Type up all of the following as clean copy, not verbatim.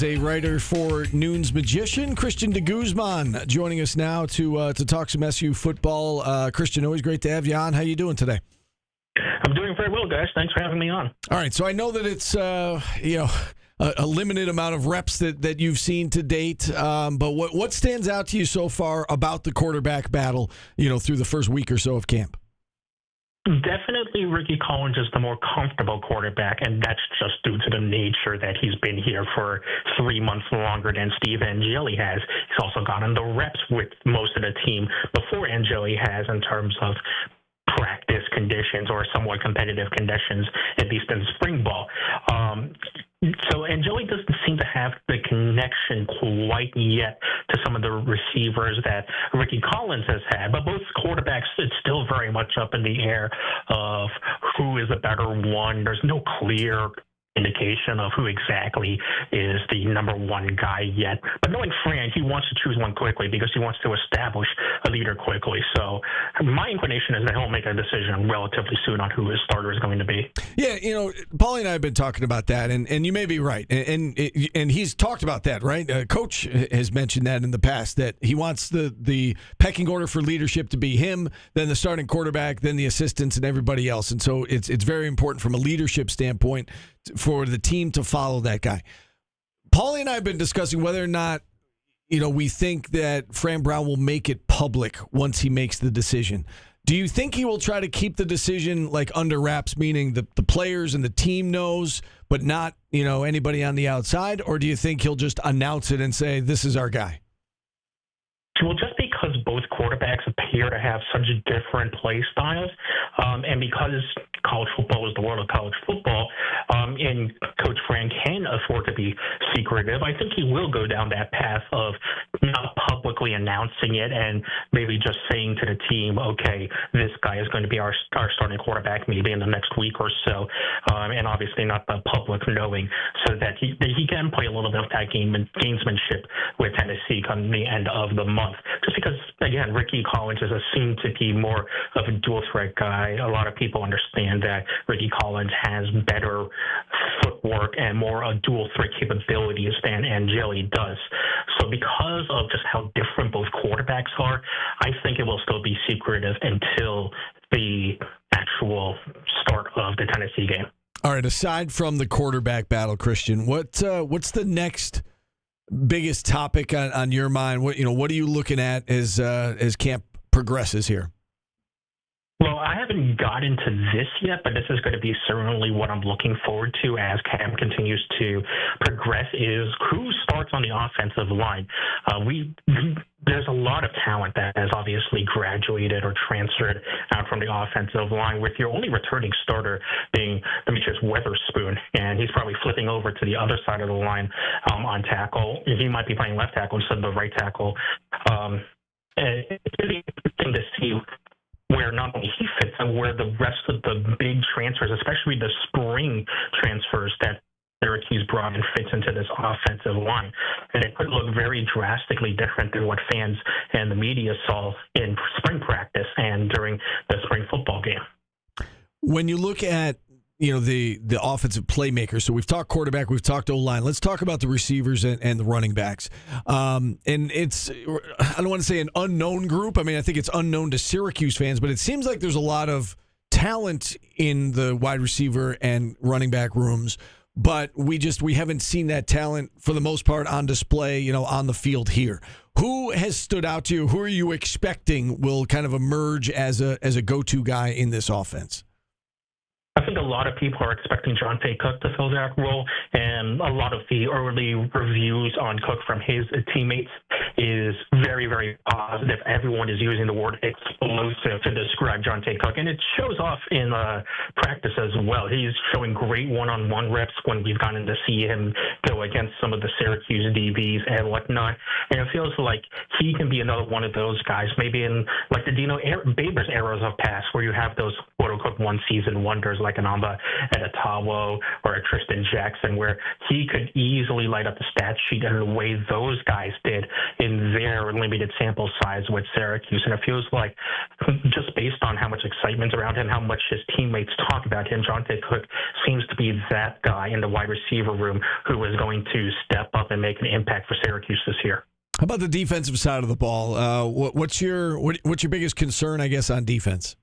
is a writer for Noon's Magician, Christian de Guzman, joining us now to talk some SU football. Christian, always great to have you on. How you doing today? I'm doing very well, guys. Thanks for having me on. All right, so I know that it's a limited amount of reps that you've seen to date, but what stands out to you so far about the quarterback battle, through the first week or so of camp? Definitely Rickie Collins is the more comfortable quarterback, and that's just due to the nature that he's been here for 3 months longer than Steve Angeli has. He's also gotten the reps with most of the team before Angeli has in terms of practice conditions or somewhat competitive conditions, at least in spring ball. So Angeli doesn't seem to have the connection quite yet to some of the receivers that Rickie Collins has had. But both quarterbacks, it's still very much up in the air of who is a better one. There's no clear indication of who exactly is the number one guy yet. But knowing Fran, he wants to choose one quickly because he wants to establish a leader quickly. So my inclination is that he'll make a decision relatively soon on who his starter is going to be. Yeah, Paulie and I have been talking about that, and you may be right. And he's talked about that, right? Coach has mentioned that in the past, that he wants the pecking order for leadership to be him, then the starting quarterback, then the assistants, and everybody else. And so it's very important from a leadership standpoint for the team to follow that guy. Paulie and I have been discussing whether or not, we think that Fran Brown will make it public once he makes the decision. Do you think he will try to keep the decision under wraps, meaning the players and the team knows, but not, anybody on the outside? Or do you think he'll just announce it and say, this is our guy? Well, just because both quarterbacks appear to have such different play styles, and because college football is the world of college football, and Coach Fran can afford to be secretive, I think he will go down that path of not publicly announcing it and maybe just saying to the team, okay, this guy is going to be our starting quarterback maybe in the next week or so, and obviously not the public knowing, so that he can play a little bit of that gamesmanship with Tennessee come the end of the month. Just because, again, Rickie Collins is assumed to be more of a dual threat guy. A lot of people understand that Rickie Collins has better footwork and more dual threat capabilities than Angeli does. So because of just how different both quarterbacks are, I think it will still be secretive until the actual start of the Tennessee game. All right, aside from the quarterback battle, Christian, what's the next biggest topic on your mind? What are you looking at as camp progresses here? Well, I haven't got into this yet, but this is going to be certainly what I'm looking forward to as camp continues to progress, is who starts on the offensive line. There's a lot of talent that has obviously graduated or transferred out from the offensive line, with your only returning starter being Demetrius Weatherspoon, and he's probably flipping over to the other side of the line on tackle. He might be playing left tackle instead of the right tackle. And it's really interesting to see where not only he fits and where the rest of the big transfers, especially the spring transfers that Syracuse brought in, fits into this offensive line. And it could look very drastically different than what fans and the media saw in spring practice and during the spring football game. When you look at the offensive playmakers, so we've talked quarterback, we've talked O-line. Let's talk about the receivers and the running backs. And it's, I don't want to say an unknown group. I mean, I think it's unknown to Syracuse fans, but it seems like there's a lot of talent in the wide receiver and running back rooms, but we haven't seen that talent for the most part on display, on the field here. Who has stood out to you? Who are you expecting will kind of emerge as a go-to guy in this offense? I think a lot of people are expecting Jonte Cook to fill that role, and a lot of the early reviews on Cook from his teammates is very, very positive. Everyone is using the word explosive to describe Jonte Cook, and it shows off in practice as well. He's showing great one-on-one reps when we've gotten to see him go against some of the Syracuse DBs and whatnot, and it feels like he can be another one of those guys, maybe in like the Dino Babers eras of past, where you have those quote-unquote one-season wonders like an Amba and a Tawo or a Tristan Jackson, where he could easily light up the stat sheet in the way those guys did in their limited sample size with Syracuse. And it feels like, just based on how much excitement's around him, how much his teammates talk about him, Jonte Cook seems to be that guy in the wide receiver room who is going to step up and make an impact for Syracuse this year. How about the defensive side of the ball? What's your biggest concern, I guess, on defense?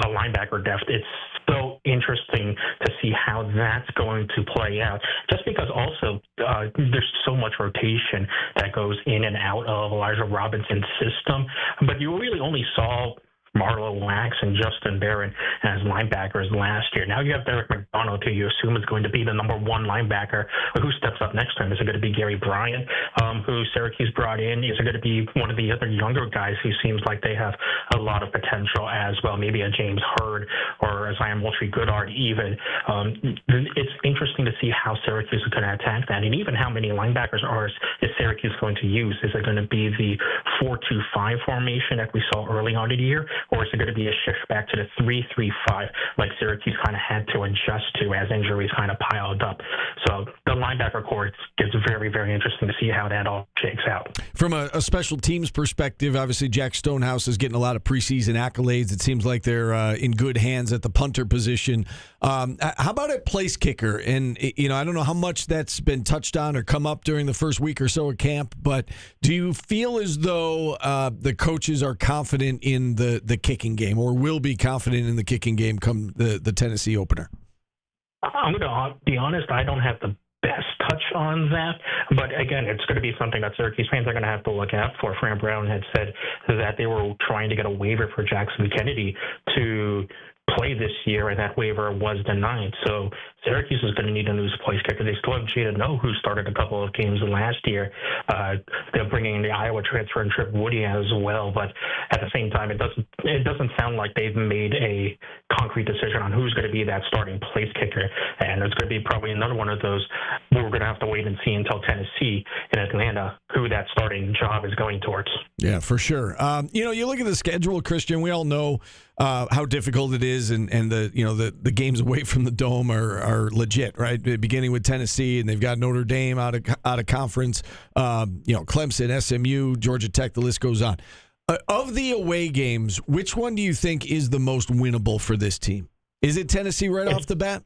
Linebacker depth. It's so interesting to see how that's going to play out, just because also there's so much rotation that goes in and out of Elijah Robinson's system, but you really only saw Marlo Wax and Justin Barron as linebackers last year. Now you have Derek McDonald, who you assume is going to be the number one linebacker. Who steps up next to him? Is it going to be Gary Bryant, who Syracuse brought in? Is it going to be one of the other younger guys who seems like they have a lot of potential as well? Maybe a James Hurd or a Zion Moultrie-Goodard even. It's interesting to see how Syracuse is going to attack that, and even how many linebackers is Syracuse going to use. Is it going to be the 4-2-5 formation that we saw early on in the year? Or is it going to be a shift back to the 3-3-5 like Syracuse kind of had to adjust to as injuries kind of piled up? So the linebacker core gets very, very interesting to see how that all shakes out. From a special teams perspective, obviously Jack Stonehouse is getting a lot of preseason accolades. It seems like they're in good hands at the punter position. How about at place kicker? And, I don't know how much that's been touched on or come up during the first week or so of camp, but do you feel as though the coaches are confident in the kicking game, or will be confident in the kicking game come the Tennessee opener? I'm going to be honest, I don't have the best touch on that, but again, it's going to be something that Syracuse fans are going to have to look out for. Fran Brown had said that they were trying to get a waiver for Jackson Kennedy to play this year, and that waiver was denied. So Syracuse is going to need a new place kicker. They still have Jada No, who started a couple of games last year. They're bringing in the Iowa transfer and Trip Woody as well, but at the same time, it doesn't sound like they've made a concrete decision on who's going to be that starting place kicker, and it's going to be probably another one of those where we're going to have to wait and see until Tennessee in Atlanta who that starting job is going towards. Yeah, for sure. You look at the schedule, Christian. We all know how difficult it is, and the games away from the Dome are legit, right? Beginning with Tennessee, and they've got Notre Dame out of conference. Clemson, SMU, Georgia Tech. The list goes on. Of the away games, which one do you think is the most winnable for this team? Is it Tennessee right off the bat?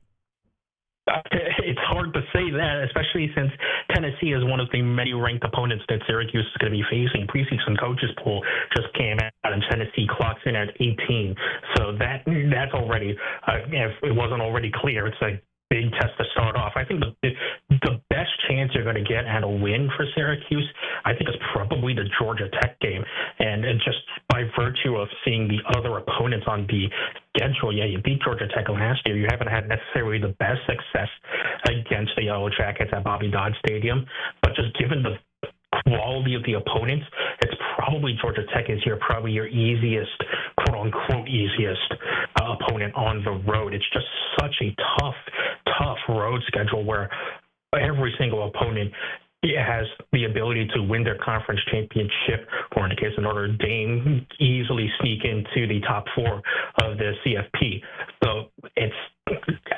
It's hard to say that, especially since Tennessee is one of the many ranked opponents that Syracuse is going to be facing. Preseason coaches poll just came out, and Tennessee clocks in at 18. So that's already, if it wasn't already clear, it's a big test to start off. I think the best chance you're going to get at a win for Syracuse, I think, is probably the Georgia Tech game. And just by virtue of seeing the other opponents on the schedule, you beat Georgia Tech last year. You haven't had necessarily the best success against the Yellow Jackets at Bobby Dodd Stadium. But just given the quality of the opponents, it's probably Georgia Tech is probably your easiest, quote-unquote easiest opponent on the road. It's just such a tough road schedule where every single opponent has the ability to win their conference championship, or in the case of Notre Dame, easily sneak into the top four of the CFP. So it's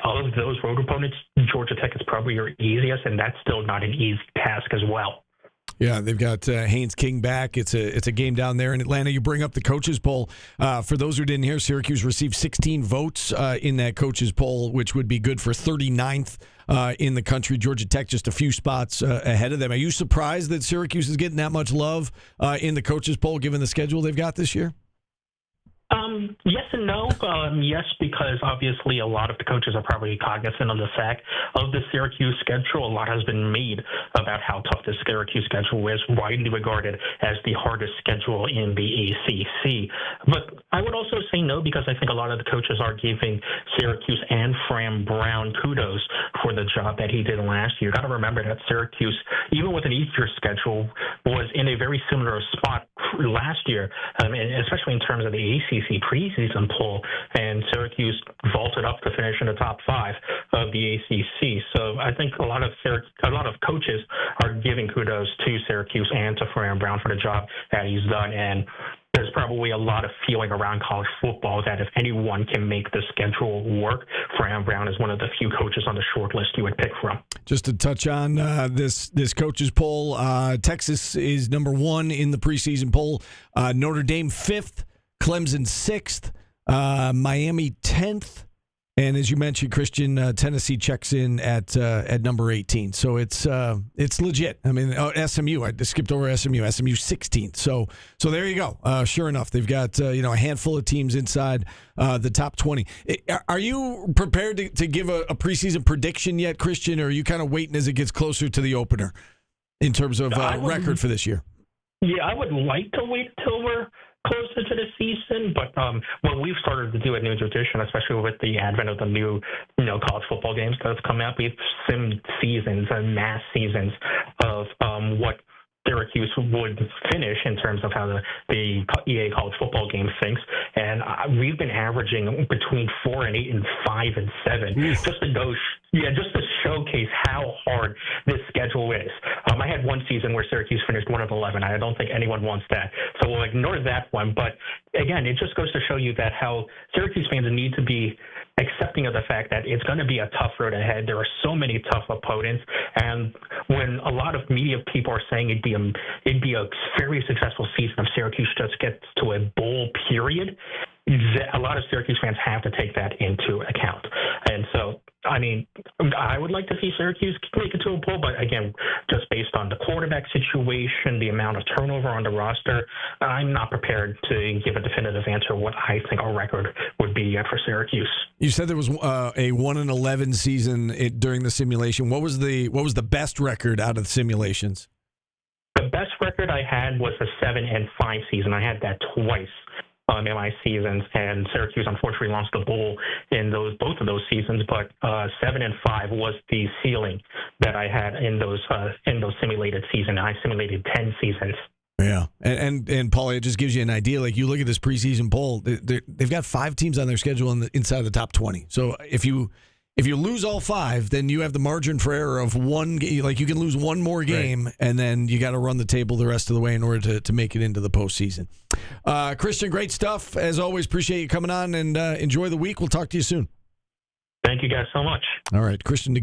of those road opponents, Georgia Tech is probably your easiest, and that's still not an easy task as well. Yeah, they've got Haynes King back. It's a game down there in Atlanta. You bring up the coaches poll. For those who didn't hear, Syracuse received 16 votes in that coaches poll, which would be good for 39th in the country. Georgia Tech just a few spots ahead of them. Are you surprised that Syracuse is getting that much love in the coaches poll, given the schedule they've got this year? Yes and no. Yes, because obviously a lot of the coaches are probably cognizant of the fact of the Syracuse schedule. A lot has been made about how tough the Syracuse schedule is, widely regarded as the hardest schedule in the ACC. But I would also say no, because I think a lot of the coaches are giving Syracuse and Fran Brown kudos for the job that he did last year. You got to remember that Syracuse, even with an easier schedule, was in a very similar spot last year, and especially in terms of the ACC preseason poll, and Syracuse vaulted up to finish in the top 5 of the ACC. So I think a lot of coaches are giving kudos to Syracuse and to Fran Brown for the job that he's done. And there's probably a lot of feeling around college football that if anyone can make the schedule work, Fran Brown is one of the few coaches on the short list you would pick from. Just to touch on this coaches poll, Texas is number 1 in the preseason poll. Notre Dame 5th, Clemson 6th, Miami 10th. And as you mentioned, Christian, Tennessee checks in at number 18. So it's legit. I mean, SMU, I skipped over SMU 16th. So there you go. Sure enough, they've got a handful of teams inside the top 20. Are you prepared to give a preseason prediction yet, Christian, or are you kind of waiting as it gets closer to the opener in terms of record for this year? Yeah, I would like to wait till we're closer to the season, but what we've started to do a new tradition, especially with the advent of the new, college football games that have come out, we've simmed seasons and mass seasons of what Syracuse would finish in terms of how the EA college football game thinks, and we've been averaging between 4 and 8 and 5 and 7, just to showcase how hard this schedule is. I had one season where Syracuse finished 1-11. I don't think anyone wants that, so we'll ignore that one. But again, it just goes to show you that how Syracuse fans need to be accepting of the fact that it's going to be a tough road ahead. There are so many tough opponents, and when a lot of media people are saying it'd be a very successful season if Syracuse just gets to a bowl period, a lot of Syracuse fans have to take that into account. And so, I mean, I would like to see Syracuse make it to a bowl, but again, just based on the quarterback situation, the amount of turnover on the roster, I'm not prepared to give a definitive answer what I think our record would be for Syracuse. You said there was a 1-11 season during the simulation. What was the best record out of the simulations? The best record I had was a 7-5 season. I had that twice in my seasons, and Syracuse unfortunately lost the bowl in both of those seasons. But 7-5 was the ceiling that I had in those simulated seasons. I simulated 10 seasons. Yeah, and Paulie, it just gives you an idea. Like, you look at this preseason poll, they've got 5 teams on their schedule inside the top 20. So if you lose all 5, then you have the margin for error of one. Like, you can lose one more game, right, and then you got to run the table the rest of the way in order to make it into the postseason. Christian, great stuff as always. Appreciate you coming on, and enjoy the week. We'll talk to you soon. Thank you guys so much. All right, Christian Guzman.